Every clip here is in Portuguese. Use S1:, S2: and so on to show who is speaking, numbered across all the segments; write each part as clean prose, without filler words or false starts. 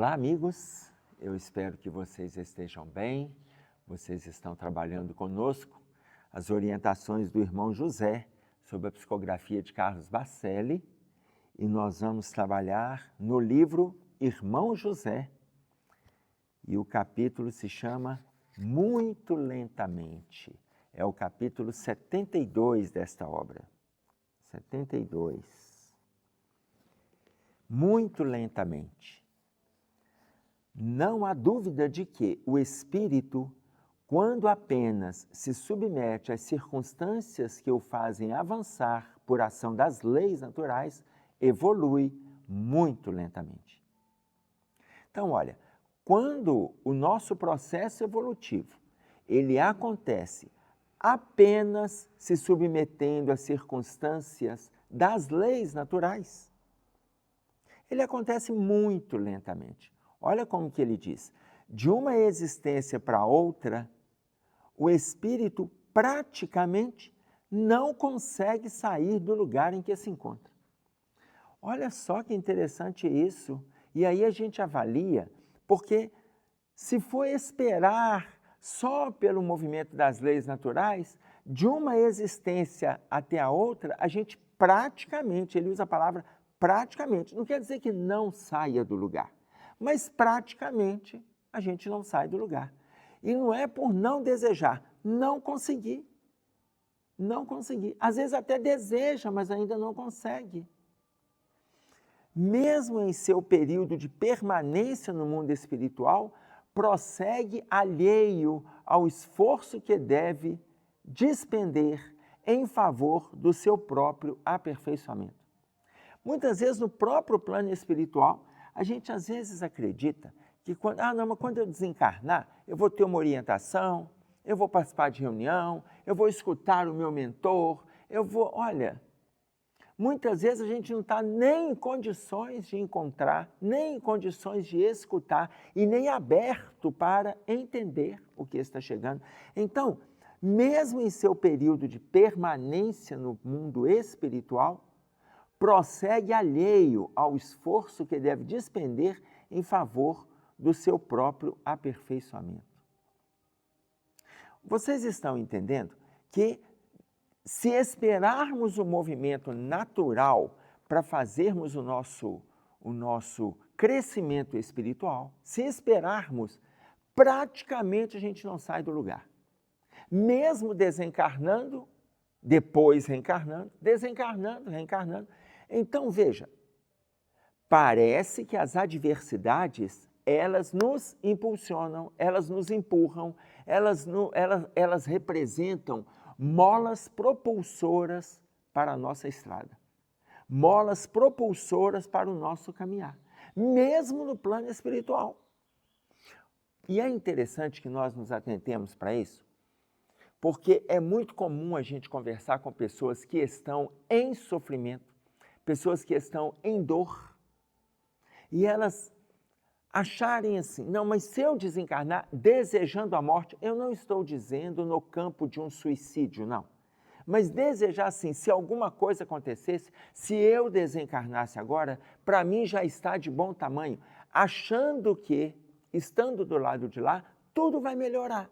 S1: Olá, amigos. Eu espero que vocês estejam bem. Vocês estão trabalhando conosco as orientações do irmão José sobre a psicografia de Carlos Bacelli e nós vamos trabalhar no livro Irmão José e o capítulo se chama Muito Lentamente. É o capítulo 72 desta obra. 72. Muito lentamente. Não há dúvida de que o espírito, quando apenas se submete às circunstâncias que o fazem avançar por ação das leis naturais, evolui muito lentamente. Então, olha, quando o nosso processo evolutivo, ele acontece apenas se submetendo às circunstâncias das leis naturais, ele acontece muito lentamente. Olha como que ele diz, de uma existência para outra, o espírito praticamente não consegue sair do lugar em que se encontra. Olha só que interessante isso. E aí a gente avalia, porque se for esperar só pelo movimento das leis naturais, de uma existência até a outra, a gente praticamente, ele usa a palavra praticamente, não quer dizer que não saia do lugar, mas praticamente a gente não sai do lugar. E não é por não desejar, não conseguir. Não conseguir. Às vezes até deseja, mas ainda não consegue. Mesmo em seu período de permanência no mundo espiritual, prossegue alheio ao esforço que deve despender em favor do seu próprio aperfeiçoamento. Muitas vezes no próprio plano espiritual, a gente às vezes acredita que quando eu desencarnar, eu vou ter uma orientação, eu vou participar de reunião, eu vou escutar o meu mentor, olha, muitas vezes a gente não está nem em condições de encontrar, nem em condições de escutar e nem aberto para entender o que está chegando. Então, mesmo em seu período de permanência no mundo espiritual, prossegue alheio ao esforço que deve despender em favor do seu próprio aperfeiçoamento. Vocês estão entendendo que se esperarmos o movimento natural para fazermos o nosso crescimento espiritual, se esperarmos, praticamente a gente não sai do lugar. Mesmo desencarnando, depois reencarnando, desencarnando, reencarnando. Então, veja, parece que as adversidades, elas nos impulsionam, elas nos empurram, elas representam molas propulsoras para a nossa estrada, molas propulsoras para o nosso caminhar, mesmo no plano espiritual. E é interessante que nós nos atentemos para isso, porque é muito comum a gente conversar com pessoas que estão em sofrimento, pessoas que estão em dor, e elas acharem assim, não, mas se eu desencarnar desejando a morte, eu não estou dizendo no campo de um suicídio, não. Mas desejar assim, se alguma coisa acontecesse, se eu desencarnasse agora, para mim já está de bom tamanho, achando que, estando do lado de lá, tudo vai melhorar.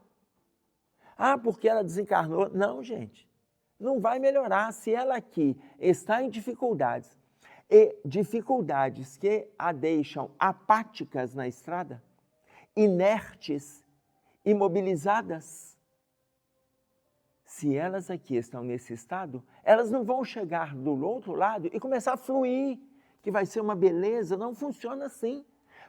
S1: Ah, porque ela desencarnou. Não, gente, não vai melhorar se ela aqui está em dificuldades, e dificuldades que a deixam apáticas na estrada, inertes, imobilizadas. Se elas aqui estão nesse estado, elas não vão chegar do outro lado e começar a fluir, que vai ser uma beleza. Não funciona assim.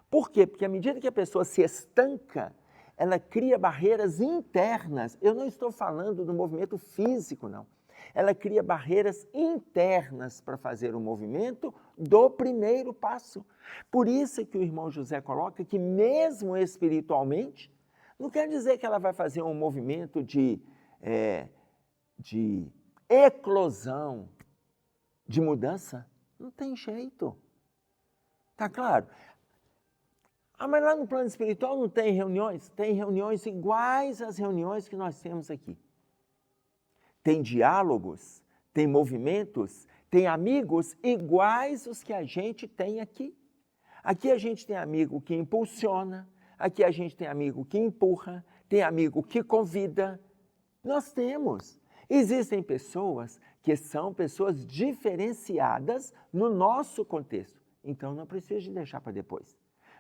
S1: Por quê? Porque à medida que a pessoa se estanca, ela cria barreiras internas. Eu não estou falando do movimento físico, não. Ela cria barreiras internas para fazer o movimento do primeiro passo. Por isso que o irmão José coloca que mesmo espiritualmente, não quer dizer que ela vai fazer um movimento de eclosão, de mudança. Não tem jeito. Tá claro? Ah, mas lá no plano espiritual não tem reuniões? Tem reuniões iguais às reuniões que nós temos aqui. Tem diálogos, tem movimentos, tem amigos iguais os que a gente tem aqui. Aqui a gente tem amigo que impulsiona, aqui a gente tem amigo que empurra, tem amigo que convida. Nós temos. Existem pessoas que são pessoas diferenciadas no nosso contexto. Então não precisa de deixar para depois.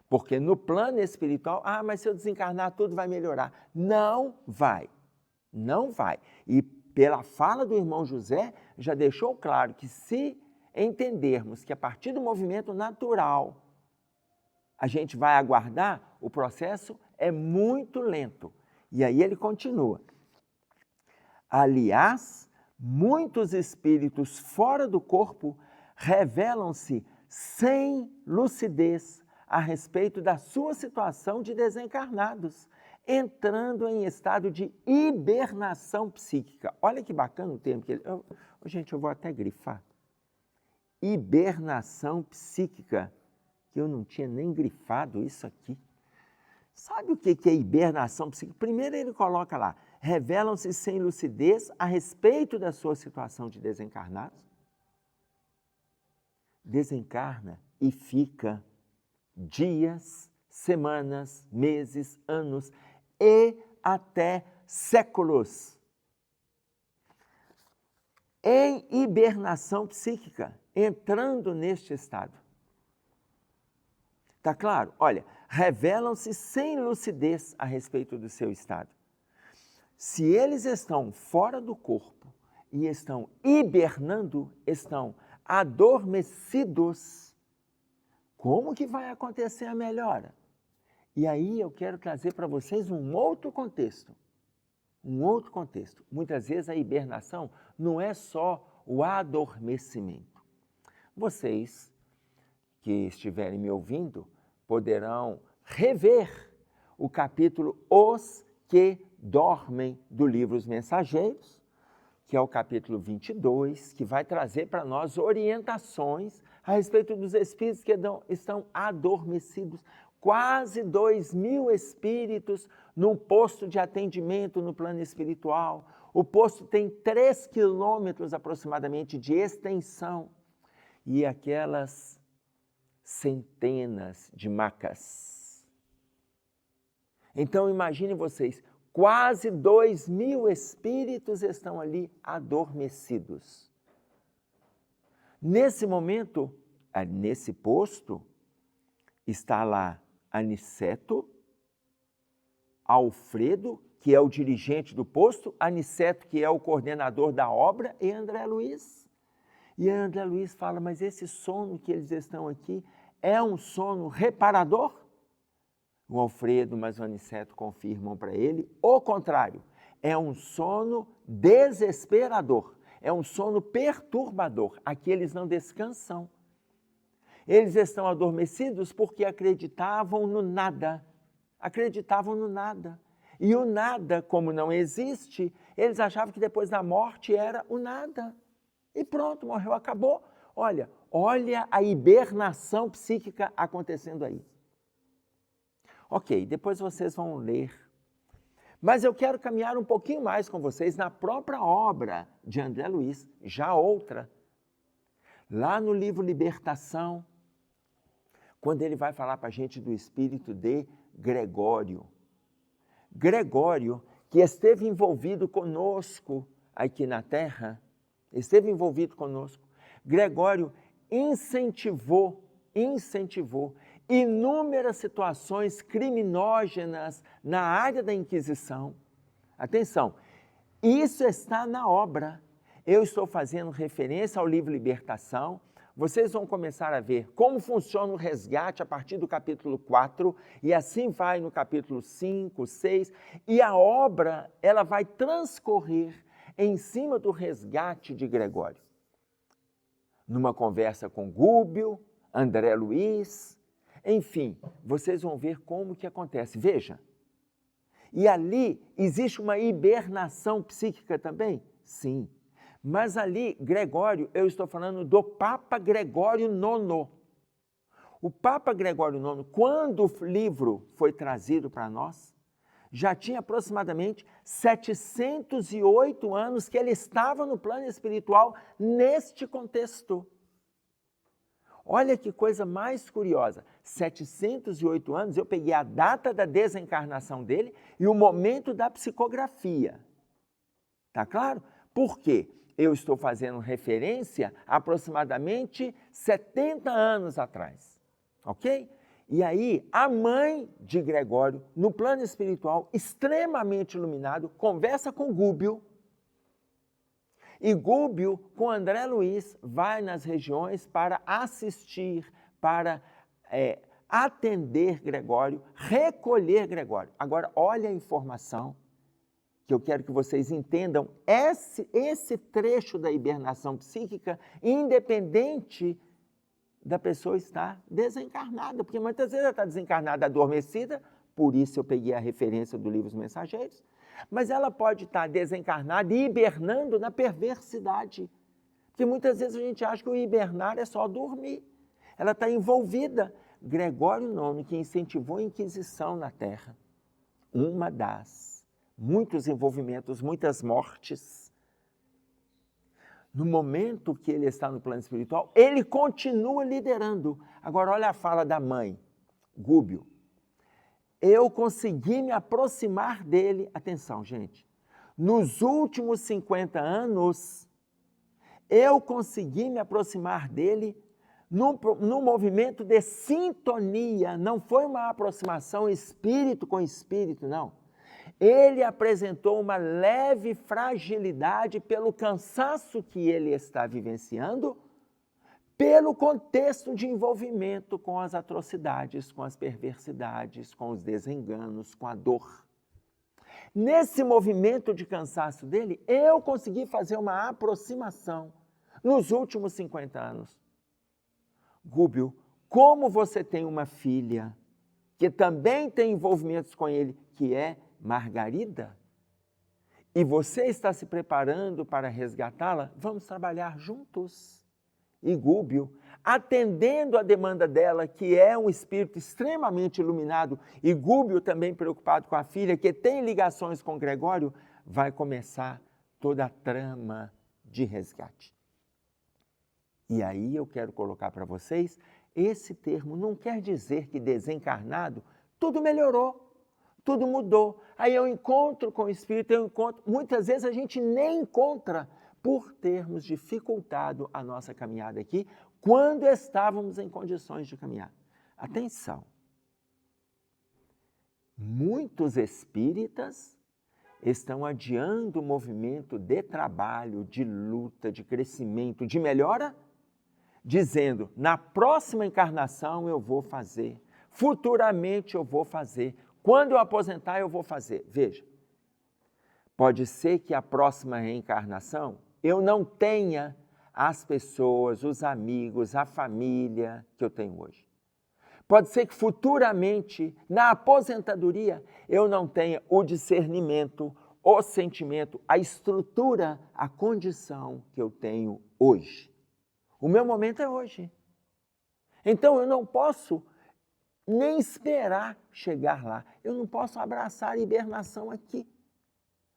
S1: Porque no plano espiritual, mas se eu desencarnar tudo vai melhorar. Não vai. Não vai. E pela fala do irmão José, já deixou claro que se entendermos que a partir do movimento natural a gente vai aguardar, o processo é muito lento. E aí ele continua. Aliás, muitos espíritos fora do corpo revelam-se sem lucidez a respeito da sua situação de desencarnados, entrando em estado de hibernação psíquica. Olha que bacana o termo que ele... Gente, eu vou até grifar. Hibernação psíquica, que eu não tinha nem grifado isso aqui. Sabe o que é hibernação psíquica? Primeiro ele coloca lá, revelam-se sem lucidez a respeito da sua situação de desencarnados. Desencarna e fica dias, semanas, meses, anos e até séculos em hibernação psíquica, entrando neste estado. Está claro? Olha, revelam-se sem lucidez a respeito do seu estado. Se eles estão fora do corpo e estão hibernando, estão adormecidos, como que vai acontecer a melhora? E aí eu quero trazer para vocês um outro contexto. Um outro contexto. Muitas vezes a hibernação não é só o adormecimento. Vocês que estiverem me ouvindo poderão rever o capítulo Os que Dormem do livro Os Mensageiros, que é o capítulo 22, que vai trazer para nós orientações a respeito dos espíritos que estão adormecidos. Quase 2.000 espíritos num posto de atendimento no plano espiritual. O posto tem 3 quilômetros aproximadamente de extensão. E aquelas centenas de macas. Então imaginem vocês, quase 2.000 espíritos estão ali adormecidos. Nesse momento, nesse posto, está lá Aniceto, Alfredo, que é o dirigente do posto, Aniceto, que é o coordenador da obra, e André Luiz. E André Luiz fala, mas esse sono que eles estão aqui é um sono reparador? O Alfredo, mas o Aniceto confirmam para ele o contrário. É um sono desesperador, é um sono perturbador. Aqui eles não descansam. Eles estão adormecidos porque acreditavam no nada. Acreditavam no nada. E o nada, como não existe, eles achavam que depois da morte era o nada. E pronto, morreu, acabou. Olha a hibernação psíquica acontecendo aí. Ok, depois vocês vão ler. Mas eu quero caminhar um pouquinho mais com vocês na própria obra de André Luiz, já outra. Lá no livro Libertação, quando ele vai falar para a gente do espírito de Gregório. Gregório, que esteve envolvido conosco aqui na Terra, esteve envolvido conosco. Gregório incentivou inúmeras situações criminógenas na área da Inquisição. Atenção, isso está na obra. Eu estou fazendo referência ao livro Libertação. Vocês vão começar a ver como funciona o resgate a partir do capítulo 4, e assim vai no capítulo 5, 6, e a obra ela vai transcorrer em cima do resgate de Gregório. Numa conversa com Gúbio, André Luiz, enfim, vocês vão ver como que acontece. Veja, e ali existe uma hibernação psíquica também? Sim. Mas ali, Gregório, eu estou falando do Papa Gregório IX. O Papa Gregório IX, quando o livro foi trazido para nós, já tinha aproximadamente 708 anos que ele estava no plano espiritual neste contexto. Olha que coisa mais curiosa, 708 anos, eu peguei a data da desencarnação dele e o momento da psicografia. Tá claro? Por quê? Eu estou fazendo referência a aproximadamente 70 anos atrás. Ok? E aí, a mãe de Gregório, no plano espiritual, extremamente iluminado, conversa com Gúbio. E Gúbio, com André Luiz, vai nas regiões para assistir, para atender Gregório, recolher Gregório. Agora, olha a informação que eu quero que vocês entendam. Esse trecho da hibernação psíquica, independente da pessoa estar desencarnada, porque muitas vezes ela está desencarnada, adormecida, por isso eu peguei a referência do livro Os Mensageiros, mas ela pode estar desencarnada e hibernando na perversidade, porque muitas vezes a gente acha que o hibernar é só dormir, ela está envolvida. Gregório IX, que incentivou a Inquisição na Terra, uma das muitos envolvimentos, muitas mortes, no momento que ele está no plano espiritual, ele continua liderando. Agora, olha a fala da mãe, Gúbio. Eu consegui me aproximar dele, atenção, gente, nos últimos 50 anos, eu consegui me aproximar dele num movimento de sintonia, não foi uma aproximação espírito com espírito, não. Ele apresentou uma leve fragilidade pelo cansaço que ele está vivenciando, pelo contexto de envolvimento com as atrocidades, com as perversidades, com os desenganos, com a dor. Nesse movimento de cansaço dele, eu consegui fazer uma aproximação nos últimos 50 anos. Gúbio, como você tem uma filha que também tem envolvimentos com ele, que é Margarida, e você está se preparando para resgatá-la, vamos trabalhar juntos. E Gúbio, atendendo a demanda dela, que é um espírito extremamente iluminado, e Gúbio também preocupado com a filha, que tem ligações com Gregório, vai começar toda a trama de resgate. E aí eu quero colocar para vocês, esse termo não quer dizer que desencarnado tudo melhorou, tudo mudou. Aí eu encontro com o espírito, muitas vezes a gente nem encontra por termos dificultado a nossa caminhada aqui, quando estávamos em condições de caminhar. Atenção! Muitos espíritas estão adiando o movimento de trabalho, de luta, de crescimento, de melhora, dizendo, na próxima encarnação eu vou fazer, futuramente eu vou fazer, quando eu aposentar eu vou fazer. Veja, pode ser que a próxima reencarnação eu não tenha as pessoas, os amigos, a família que eu tenho hoje. Pode ser que futuramente, na aposentadoria, eu não tenha o discernimento, o sentimento, a estrutura, a condição que eu tenho hoje. O meu momento é hoje. Então eu não posso nem esperar chegar lá. Eu não posso abraçar a hibernação aqui.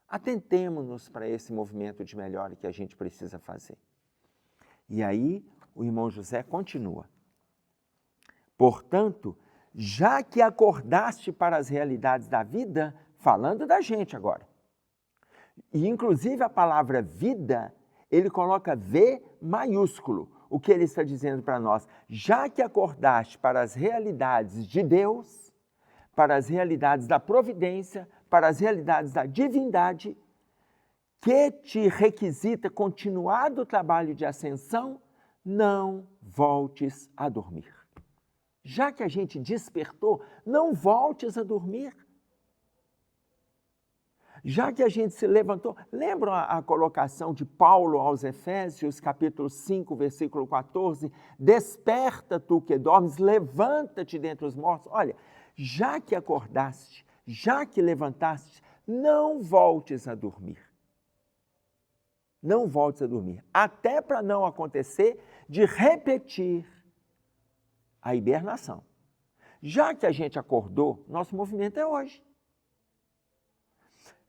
S1: Atentemo-nos para esse movimento de melhora que a gente precisa fazer. E aí o irmão José continua. Portanto, já que acordaste para as realidades da vida, falando da gente agora, e inclusive a palavra vida, ele coloca V maiúsculo. O que ele está dizendo para nós? Já que acordaste para as realidades de Deus, para as realidades da providência, para as realidades da divindade, que te requisita continuado trabalho de ascensão, não voltes a dormir. Já que a gente despertou, não voltes a dormir. Já que a gente se levantou, lembram a colocação de Paulo aos Efésios, capítulo 5, versículo 14? Desperta tu que dormes, levanta-te dentre os mortos. Olha, já que acordaste, já que levantaste, não voltes a dormir. Não voltes a dormir, até para não acontecer de repetir a hibernação. Já que a gente acordou, nosso movimento é hoje.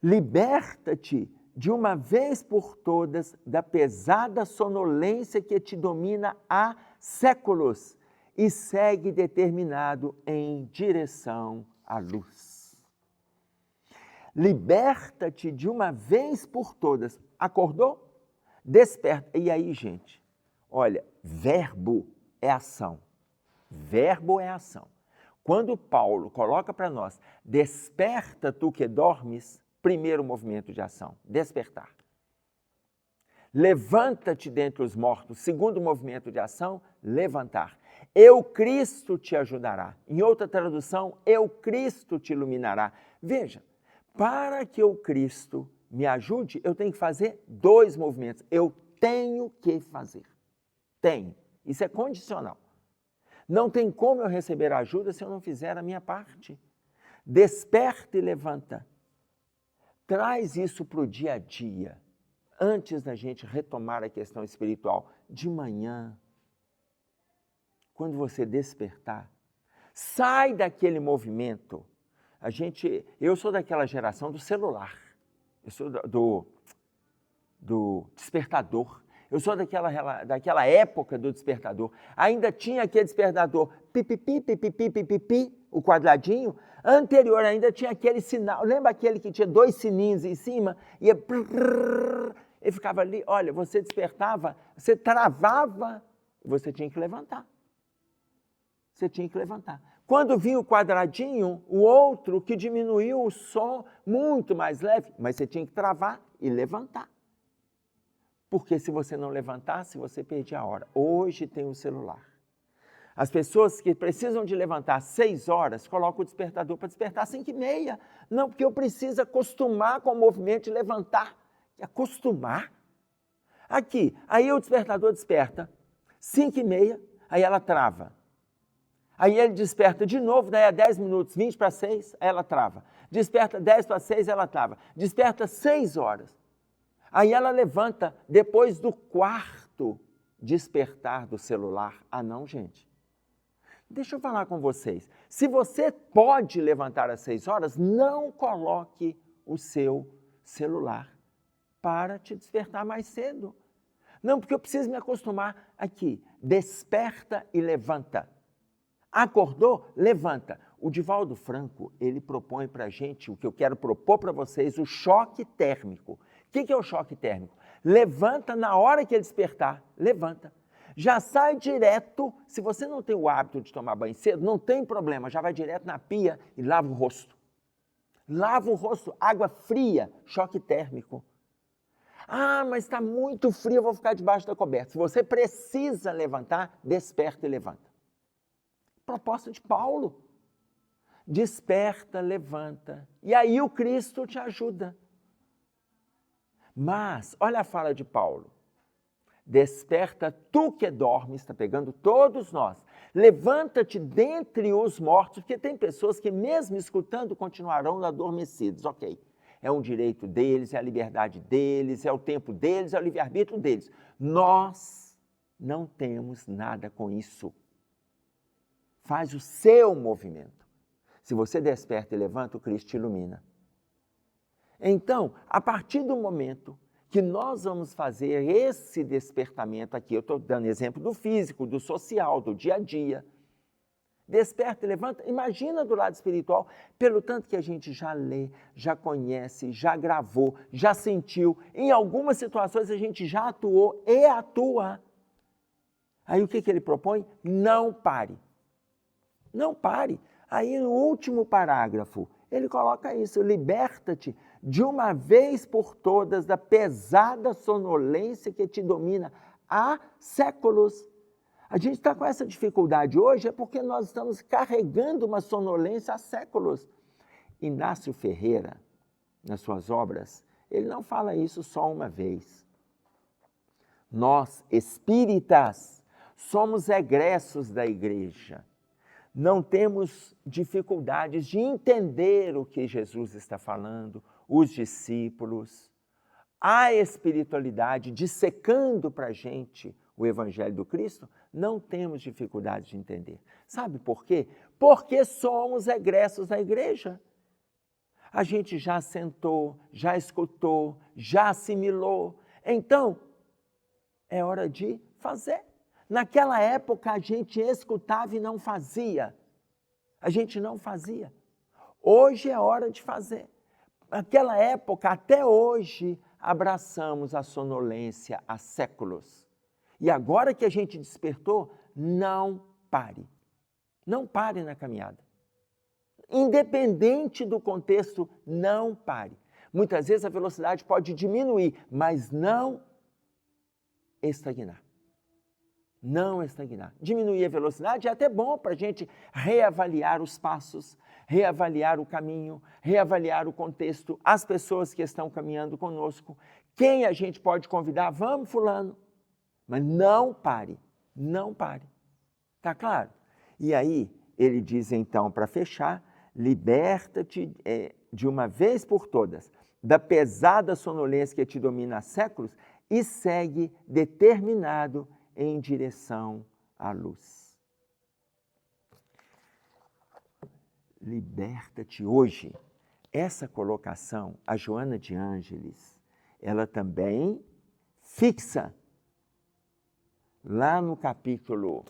S1: Liberta-te de uma vez por todas da pesada sonolência que te domina há séculos e segue determinado em direção à luz. Liberta-te de uma vez por todas. Acordou? Desperta. E aí, gente, olha, verbo é ação. Verbo é ação. Quando Paulo coloca para nós, desperta tu que dormes, primeiro movimento de ação, despertar. Levanta-te dentre os mortos, segundo movimento de ação, levantar. Eu, Cristo, te ajudará. Em outra tradução, eu, Cristo, te iluminará. Veja, para que o Cristo me ajude, eu tenho que fazer dois movimentos. Eu tenho que fazer. Tenho. Isso é condicional. Não tem como eu receber ajuda se eu não fizer a minha parte. Desperta e levanta. Traz isso para o dia a dia. Antes da gente retomar a questão espiritual, de manhã, quando você despertar, sai daquele movimento. Eu sou daquela geração do celular, eu sou do despertador, eu sou daquela época do despertador. Ainda tinha aquele despertador, pipipi, pipipi, pipipi, o quadradinho. Anterior ainda tinha aquele sinal, lembra aquele que tinha dois sininhos em cima? Ia ele ficava ali, olha, você despertava, você travava, você tinha que levantar. Você tinha que levantar. Quando vinha o quadradinho, o outro que diminuiu o som muito mais leve, mas você tinha que travar e levantar. Porque se você não levantasse, você perdia a hora. Hoje tem o celular. As pessoas que precisam de levantar 6 horas, colocam o despertador para despertar às 5h30. Não, porque eu preciso acostumar com o movimento de levantar. Acostumar? Aqui, aí o despertador desperta, 5h30, aí ela trava. Aí ele desperta de novo, daí a 10 minutos, 20 para 6, aí ela trava. Desperta 10 para 6, ela trava. Desperta 6 horas. Aí ela levanta depois do quarto despertar do celular. Ah, não, gente. Deixa eu falar com vocês. Se você pode levantar às 6 horas, não coloque o seu celular para te despertar mais cedo. Não, porque eu preciso me acostumar aqui. Desperta e levanta. Acordou? Levanta. O Divaldo Franco, ele propõe para a gente, o que eu quero propor para vocês, o choque térmico. O que é o choque térmico? Levanta na hora que ele despertar, levanta. Já sai direto, se você não tem o hábito de tomar banho cedo, não tem problema, já vai direto na pia e lava o rosto. Lava o rosto, água fria, choque térmico. Ah, mas está muito frio, eu vou ficar debaixo da coberta. Se você precisa levantar, desperta e levanta. Proposta de Paulo. Desperta, levanta. E aí o Cristo te ajuda. Mas, olha a fala de Paulo. Desperta tu que dormes, está pegando todos nós. Levanta-te dentre os mortos, porque tem pessoas que mesmo escutando continuarão adormecidos. Ok, é um direito deles, é a liberdade deles, é o tempo deles, é o livre-arbítrio deles. Nós não temos nada com isso. Faz o seu movimento. Se você desperta e levanta, o Cristo te ilumina. Então, a partir do momento que nós vamos fazer esse despertamento aqui, eu estou dando exemplo do físico, do social, do dia a dia. Desperta e levanta, imagina do lado espiritual, pelo tanto que a gente já lê, já conhece, já gravou, já sentiu, em algumas situações a gente já atuou e atua. Aí o que ele propõe? Não pare. Não pare. Aí no último parágrafo, ele coloca isso, liberta-te de uma vez por todas da pesada sonolência que te domina há séculos. A gente está com essa dificuldade hoje é porque nós estamos carregando uma sonolência há séculos. Inácio Ferreira, nas suas obras, ele não fala isso só uma vez. Nós, espíritas, somos egressos da igreja. Não temos dificuldades de entender o que Jesus está falando, os discípulos, a espiritualidade dissecando para a gente o Evangelho do Cristo, não temos dificuldade de entender. Sabe por quê? Porque somos egressos da igreja. A gente já sentou, já escutou, já assimilou. Então, é hora de fazer. Naquela época a gente escutava e não fazia. A gente não fazia. Hoje é hora de fazer. Naquela época, até hoje, abraçamos a sonolência há séculos. E agora que a gente despertou, não pare. Não pare na caminhada. Independente do contexto, não pare. Muitas vezes a velocidade pode diminuir, mas não estagnar. Não estagnar. Diminuir a velocidade é até bom para a gente reavaliar os passos, reavaliar o caminho, reavaliar o contexto, as pessoas que estão caminhando conosco, quem a gente pode convidar, vamos fulano. Mas não pare, não pare. Tá claro? E aí, ele diz então, para fechar, liberta-te de uma vez por todas da pesada sonolência que te domina há séculos e segue determinado em direção à luz. Liberta-te hoje. Essa colocação, a Joana de Ângeles, ela também fixa lá no capítulo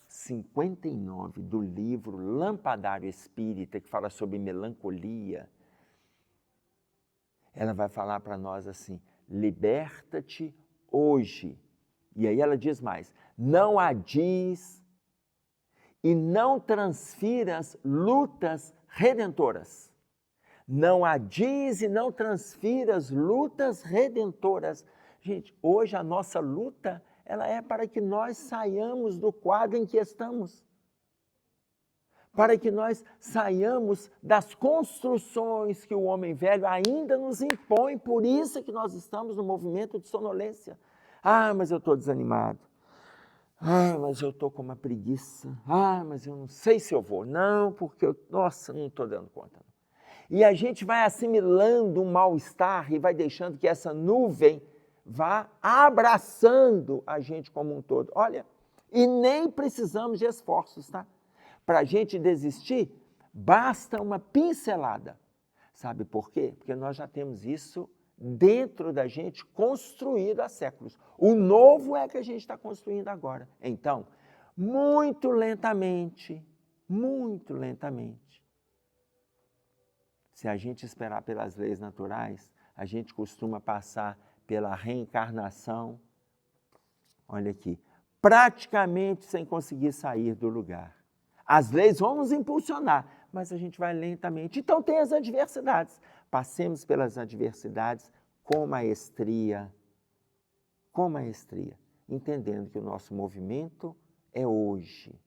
S1: 59 do livro Lampadário Espírita, que fala sobre melancolia. Ela vai falar para nós assim, liberta-te hoje. E aí ela diz mais, não adies e não transfiras lutas redentoras. Não adies e não transfiras lutas redentoras. Gente, hoje a nossa luta, ela é para que nós saiamos do quadro em que estamos. Para que nós saiamos das construções que o homem velho ainda nos impõe. Por isso que nós estamos no movimento de sonolência. Ah, mas eu estou desanimado. Ah, mas eu estou com uma preguiça. Ah, mas eu não sei se eu vou. Não, porque nossa, não estou dando conta. E a gente vai assimilando um mal-estar e vai deixando que essa nuvem vá abraçando a gente como um todo. Olha, e nem precisamos de esforços, tá? Para a gente desistir, basta uma pincelada. Sabe por quê? Porque nós já temos isso dentro da gente construído há séculos. O novo é que a gente está construindo agora. Então, muito lentamente, se a gente esperar pelas leis naturais, a gente costuma passar pela reencarnação, olha aqui, praticamente sem conseguir sair do lugar. As leis vão nos impulsionar, mas a gente vai lentamente. Então tem as adversidades. Passemos pelas adversidades com maestria, entendendo que o nosso movimento é hoje.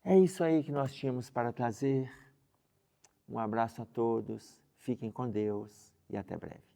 S1: É isso aí que nós tínhamos para trazer. Um abraço a todos, fiquem com Deus e até breve.